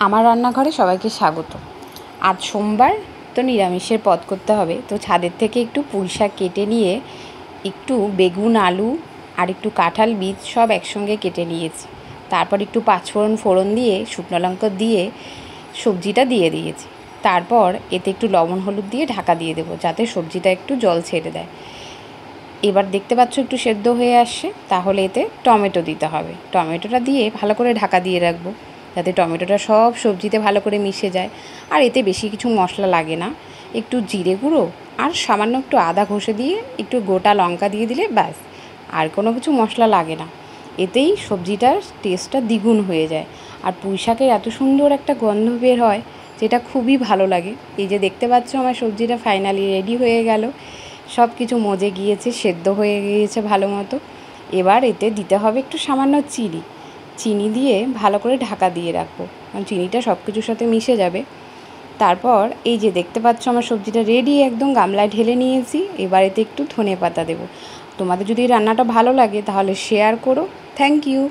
আমার রান্নাঘরে সবাইকে স্বাগত। আজ সোমবার, তো নিরামিষের পদ করতে হবে। তো ছাদের থেকে একটু পুঁইশাক কেটে নিয়ে একটু বেগুন, আলু আর একটু কাঁঠাল বীজ সব একসঙ্গে কেটে নিয়েছি। তারপর একটু পাঁচফোড়ন ফোড়ন দিয়ে শুকনো লঙ্কা দিয়ে সবজিটা দিয়ে দিয়েছি। তারপর এতে একটু লবণ হলুদ দিয়ে ঢাকা দিয়ে দেবো, যাতে সবজিটা একটু জল ছেড়ে দেয়। এবার দেখতে পাচ্ছ একটু সেদ্ধ হয়ে আসছে, তাহলে এতে টমেটো দিতে হবে। টমেটোটা দিয়ে ভালো করে ঢাকা দিয়ে রাখবো, যাতে টমেটোটা সব সবজিতে ভালো করে মিশে যায়। আর এতে বেশি কিছু মশলা লাগে না, একটু জিরে গুঁড়ো আর সামান্য একটু আদা ঘষে দিয়ে একটু গোটা লঙ্কা দিয়ে দিলে ব্যাস, আর কোনো কিছু মশলা লাগে না। এতেই সবজিটার টেস্টটা দ্বিগুণ হয়ে যায়। আর পুঁইশাকের এত সুন্দর একটা গন্ধ বের হয়, যেটা খুবই ভালো লাগে। এই যে দেখতে পাচ্ছ আমার সবজিটা ফাইনালি রেডি হয়ে গেল, সব কিছু মজে গিয়েছে, সেদ্ধ হয়ে গিয়েছে ভালো মতো। এবার এতে দিতে হবে একটু সামান্য চিনি দিয়ে ভালো করে ঢাকা দিয়ে রাখবো, কারণ চিনিটা সব কিছুর সাথে মিশে যাবে। তারপর এই যে দেখতে পাচ্ছ আমার সবজিটা রেডি, একদম গামলায় ঢেলে নিয়েছি। এবার এতে একটু ধনেপাতা দেবো। তোমাদের যদি রান্নাটা ভালো লাগে তাহলে শেয়ার করো। Thank you.